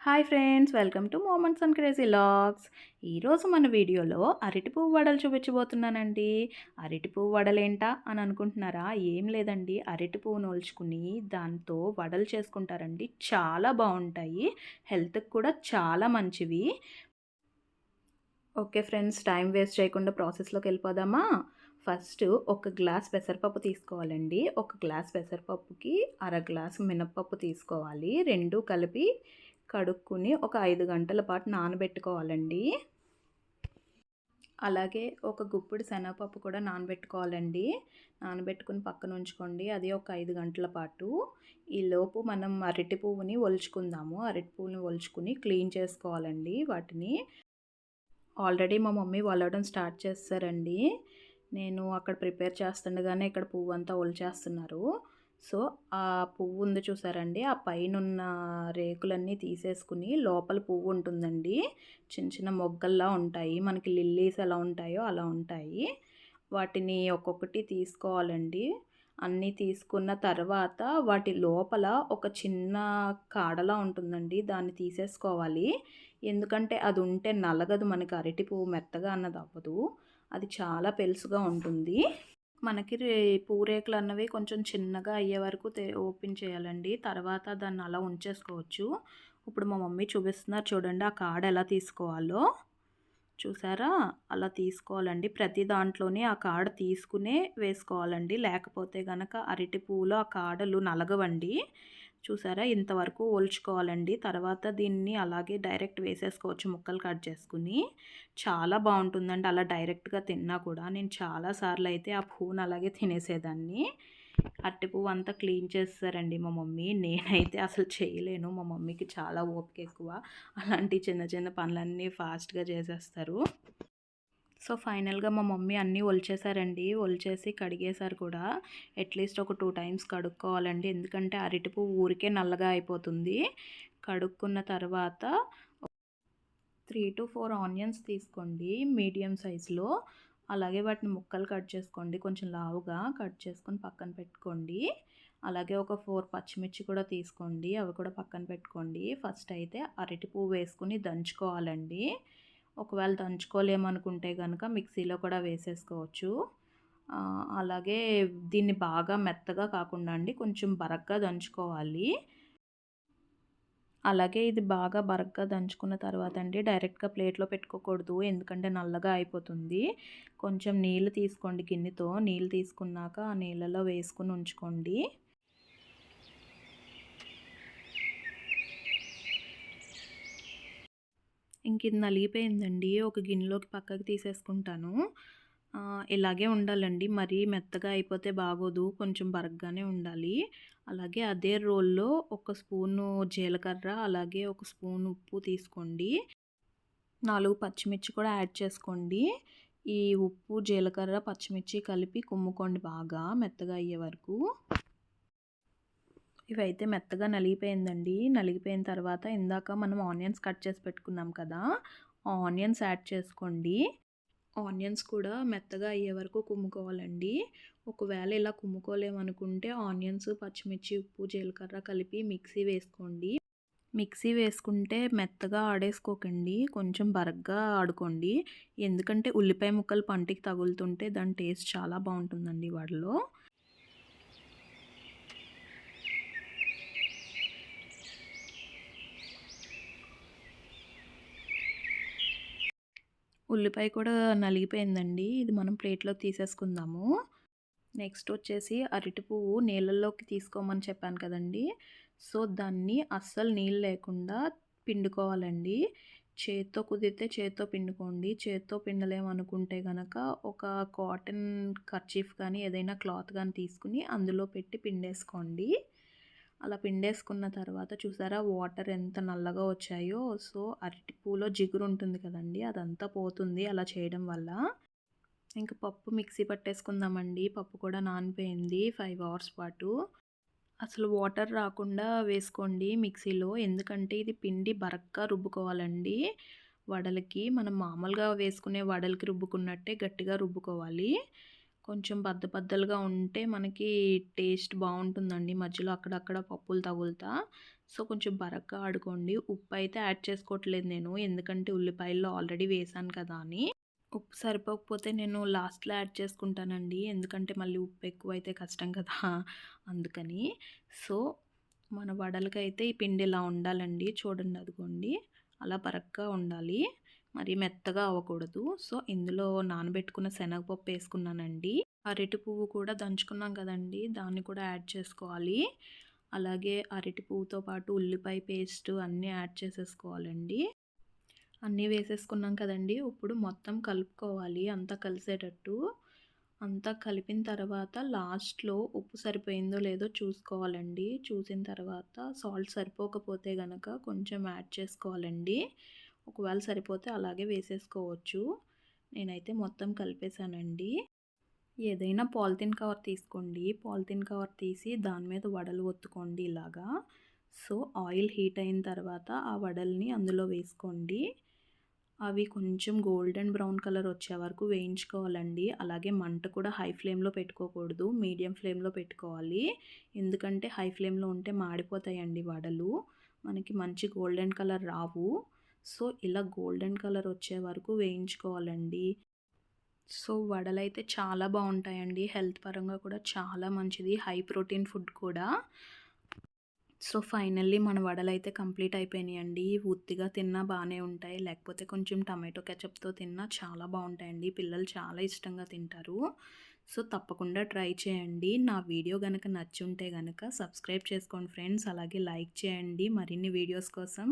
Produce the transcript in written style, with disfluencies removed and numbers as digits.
Hi friends, welcome to moments and crazy logs. ఈరోజు మన వీడియోలో అరటి పువ్వు వడలు చూపించబోతున్నానండి. అరటి పువ్వు వడలేంటా అని అనుకుంటున్నారా? ఏం లేదండి, అరటి పువ్వును ఒలుచుకుని దాంతో వడలు చేసుకుంటారండి. చాలా బాగుంటాయి, హెల్త్కి కూడా చాలా మంచివి. ఓకే ఫ్రెండ్స్, టైం వేస్ట్ చేయకుండా ప్రాసెస్లోకి వెళ్ళిపోదామా? ఫస్ట్ ఒక గ్లాస్ పెసరపప్పు తీసుకోవాలండి. ఒక గ్లాస్ పెసరపప్పుకి గ్లాస్ మినప్పప్పు తీసుకోవాలి. రెండు కలిపి కడుక్కుని ఒక 5 గంటల పాటు నానబెట్టుకోవాలండి. అలాగే ఒక గుప్పిడి శనగపప్పు కూడా నానబెట్టుకోవాలండి. నానబెట్టుకుని పక్కన ఉంచుకోండి. అది ఒక 5 గంటల పాటు. ఈలోపు మనం అరటి పువ్వుని ఒలుచుకుందాము. అరటి పువ్వుని ఒలుచుకుని క్లీన్ చేసుకోవాలండి వాటిని. ఆల్రెడీ మా మమ్మీ వలవడం స్టార్ట్ చేస్తారండి. నేను అక్కడ ప్రిపేర్ చేస్తుండగానే ఇక్కడ పువ్వు అంతా ఒలిచేస్తున్నారు. సో ఆ పువ్వు ఉంది చూసారండి, ఆ పైనున్న రేకులన్నీ తీసేసుకుని లోపల పువ్వు ఉంటుందండి. చిన్న చిన్న మొగ్గల్లా ఉంటాయి, మనకి లిల్లీస్ ఎలా ఉంటాయో అలా ఉంటాయి. వాటిని ఒక్కొక్కటి తీసుకోవాలండి. అన్నీ తీసుకున్న తర్వాత వాటి లోపల ఒక చిన్న కాడలా ఉంటుందండి, దాన్ని తీసేసుకోవాలి. ఎందుకంటే అది ఉంటే నలగదు, మనకి అరటి పువ్వు మెత్తగా అన్నది అవ్వదు. అది చాలా పెలుసుగా ఉంటుంది. మనకి పూరేకులు అన్నవి కొంచెం చిన్నగా అయ్యే వరకు ఓపెన్ చేయాలండి. తర్వాత దాన్ని అలా ఉంచేసుకోవచ్చు. ఇప్పుడు మా మమ్మీ చూపిస్తున్నారు చూడండి, ఆ కాడ ఎలా తీసుకోవాలో. చూసారా? అలా తీసుకోవాలండి. ప్రతి దాంట్లోనే ఆ కాడ తీసుకునే వేసుకోవాలండి. లేకపోతే కనుక అరటి పువ్వులో ఆ కాడలు నలగవండి. చూసారా? ఇంతవరకు ఒలుచుకోవాలండి. తర్వాత దీన్ని అలాగే డైరెక్ట్ వేసేసుకోవచ్చు ముక్కలు కట్ చేసుకుని. చాలా బాగుంటుందండి అలా డైరెక్ట్గా తిన్నా కూడా. నేను చాలాసార్లు అయితే ఆ పువ్వును అలాగే తినేసేదాన్ని. అరటి పువ్వు అంతా క్లీన్ చేస్తారండి మా మమ్మీ. నేనైతే అసలు చేయలేను. మా మమ్మీకి చాలా ఓపిక ఎక్కువ. అలాంటి చిన్న చిన్న పనులన్నీ ఫాస్ట్గా చేసేస్తారు. సో ఫైనల్గా మా మమ్మీ అన్నీ ఒలిచేసారండి. ఒలిచేసి కడిగేశారు కూడా. అట్లీస్ట్ ఒక 2 టైమ్స్ కడుక్కోవాలండి, ఎందుకంటే అరటి పువ్వు ఊరికే నల్లగా అయిపోతుంది. కడుక్కున్న తర్వాత 3 to 4 ఆనియన్స్ తీసుకోండి మీడియం సైజులో. అలాగే వాటిని ముక్కలు కట్ చేసుకోండి, కొంచెం లావుగా కట్ చేసుకొని పక్కన పెట్టుకోండి. అలాగే ఒక 4 పచ్చిమిర్చి కూడా తీసుకోండి, అవి కూడా పక్కన పెట్టుకోండి. ఫస్ట్ అయితే అరటి పువ్వు వేసుకుని దంచుకోవాలండి. ఒకవేళ దంచుకోలేమనుకుంటే కనుక మిక్సీలో కూడా వేసేసుకోవచ్చు. అలాగే దీన్ని బాగా మెత్తగా కాకుండా అండి, కొంచెం బరగ్గా దంచుకోవాలి. అలాగే ఇది బాగా బరగ్గా దంచుకున్న తర్వాత అండి, డైరెక్ట్గా ప్లేట్లో పెట్టుకోకూడదు, ఎందుకంటే నల్లగా అయిపోతుంది. కొంచెం నీళ్ళు తీసుకోండి, గిన్నెతో నీళ్ళు తీసుకున్నాక ఆ నీళ్ళలో వేసుకుని ఉంచుకోండి. ఇంక ఇది నలిగిపోయిందండి, ఒక గిన్నెలోకి పక్కకి తీసేసుకుంటాను. ఇలాగే ఉండాలండి, మరీ మెత్తగా అయిపోతే బాగోదు, కొంచెం బరగ్గానే ఉండాలి. అలాగే అదే రోల్లో ఒక స్పూను జీలకర్ర, అలాగే ఒక స్పూన్ ఉప్పు తీసుకోండి. 4 పచ్చిమిర్చి కూడా యాడ్ చేసుకోండి. ఈ ఉప్పు, జీలకర్ర, పచ్చిమిర్చి కలిపి కుమ్ముకోండి బాగా మెత్తగా అయ్యే వరకు. ఇవైతే మెత్తగా నలిగిపోయిందండి. నలిగిపోయిన తర్వాత ఇందాక మనం ఆనియన్స్ కట్ చేసి పెట్టుకున్నాం కదా, ఆనియన్స్ యాడ్ చేసుకోండి. ఆనియన్స్ కూడా మెత్తగా అయ్యే వరకు కుమ్ముకోవాలండి. ఒకవేళ ఇలా కుమ్ముకోలేమనుకుంటే ఆనియన్స్, పచ్చిమిర్చి, ఉప్పు, జీలకర్ర కలిపి మిక్సీ వేసుకోండి. మిక్సీ వేసుకుంటే మెత్తగా ఆడేసుకోకండి, కొంచెం బరగ్గా ఆడుకోండి. ఎందుకంటే ఉల్లిపాయ ముక్కలు పంటికి తగులుతుంటే దాని టేస్ట్ చాలా బాగుంటుందండి వడలో. ఉల్లిపాయ కూడా నలిగిపోయిందండి. ఇది మనం ప్లేట్లోకి తీసేసుకుందాము. నెక్స్ట్ వచ్చేసి అరటి పువ్వు నీళ్ళల్లోకి తీసుకోమని చెప్పాను కదండి. సో దాన్ని అస్సలు నీళ్ళు లేకుండా పిండుకోవాలండి. చేత్తో కుదిరితే చేత్తో పిండుకోండి. చేత్తో పిండలేమనుకుంటే కనుక ఒక కాటన్ కర్చీఫ్ కానీ ఏదైనా క్లాత్ కానీ తీసుకుని అందులో పెట్టి పిండేసుకోండి. అలా పిండేసుకున్న తర్వాత చూసారా వాటర్ ఎంత నల్లగా వచ్చాయో. సో అరటి పూలో జిగురు ఉంటుంది కదండి, అదంతా పోతుంది అలా చేయడం వల్ల. ఇంక పప్పు మిక్సీ పట్టేసుకుందామండి. పప్పు కూడా నానిపోయింది 5 అవర్స్ పాటు. అసలు వాటర్ రాకుండా వేసుకోండి మిక్సీలో, ఎందుకంటే ఇది పిండి బరక్గా రుబ్బుకోవాలండి. వడలకి మనం మామూలుగా వేసుకునే వడలకి రుబ్బుకున్నట్టే గట్టిగా రుబ్బుకోవాలి. కొంచెం బద్దలుగా ఉంటే మనకి టేస్ట్ బాగుంటుందండి, మధ్యలో అక్కడక్కడ పప్పులు తగులుతా. సో, కొంచెం బరగ్గా ఆడుకోండి. ఉప్పయితే యాడ్ చేసుకోవట్లేదు నేను. ఎందుకంటే ఉల్లిపాయల్లో ఆల్రెడీ వేశాను కదా అని. ఉప్పు సరిపోకపోతే నేను లాస్ట్‌లో యాడ్ చేసుకుంటానండి. ఎందుకంటే మళ్ళీ ఉప్పు ఎక్కువైతే కష్టం కదా! అందుకని. సో, మన వడలకైతే ఈ పిండి ఇలా ఉండాలండి. చూడండి అదిగోండి. అలా బరగ్గా ఉండాలి. మరి మెత్తగా అవ్వకూడదు. సో, ఇందులో నానబెట్టుకున్న శనగపప్పు ఏసుకున్నానండి. అరటి పువ్వు కూడా దంచుకున్నాం కదండీ! దాన్ని కూడా యాడ్ చేసుకోవాలి. అలాగే అరటి పువ్వుతో పాటు ఉల్లిపాయ పేస్టు అన్నీ యాడ్ చేసేసుకోవాలండి. అన్నీ వేసేసుకున్నాం కదండీ! ఇప్పుడు మొత్తం కలుపుకోవాలి అంతా కలిసేటట్టు. అంతా కలిపిన తర్వాత లాస్ట్‌లో ఉప్పు సరిపోయిందో లేదో చూసుకోవాలండి. చూసిన తర్వాత సాల్ట్ సరిపోకపోతే గనక కొంచెం యాడ్ చేసుకోవాలండి. ఒకవేళ సరిపోతే అలాగే వేసేసుకోవచ్చు. నేనైతే మొత్తం కలిపేసానండి. ఏదైనా పాలిథీన్ కవర్ తీసుకోండి. పాలిథీన్ కవర్ తీసి దాని మీద వడలు ఒత్తుకోండి ఇలాగా. సో, ఆయిల్ హీట్ అయిన తర్వాత ఆ వడల్ని అందులో వేసుకోండి. అవి కొంచెం గోల్డెన్ బ్రౌన్ కలర్ వచ్చే వరకు వేయించుకోవాలండి. అలాగే మంట కూడా హై ఫ్లేమ్‌లో పెట్టుకోకూడదు. మీడియం ఫ్లేమ్‌లో పెట్టుకోవాలి. ఎందుకంటే హై ఫ్లేమ్‌లో ఉంటే మాడిపోతాయండి వడలు. మనకి మంచి గోల్డెన్ కలర్ రావు. సో, ఇలా గోల్డెన్ కలర్ వచ్చే వరకు వేయించుకోవాలండి. సో, వడలైతే చాలా బావుంటాయండి. హెల్త్ పరంగా కూడా చాలా మంచిది. హై ప్రోటీన్ ఫుడ్ కూడా. సో, ఫైనల్లీ మన వడలైతే కంప్లీట్ అయిపోయినాయండి. ఉత్తిగా తిన్నా బానే ఉంటాయి. లేకపోతే కొంచెం టమాటో కెచప్‌తో తిన్నా చాలా బావుంటాయండి. పిల్లలు చాలా ఇష్టంగా తింటారు. సో, తప్పకుండా ట్రై చేయండి. నా వీడియో గనక నచ్చుంటే గనక సబ్స్క్రైబ్ చేసుకోండి ఫ్రెండ్స్. అలాగే లైక్ చేయండి మరిన్ని వీడియోస్ కోసం.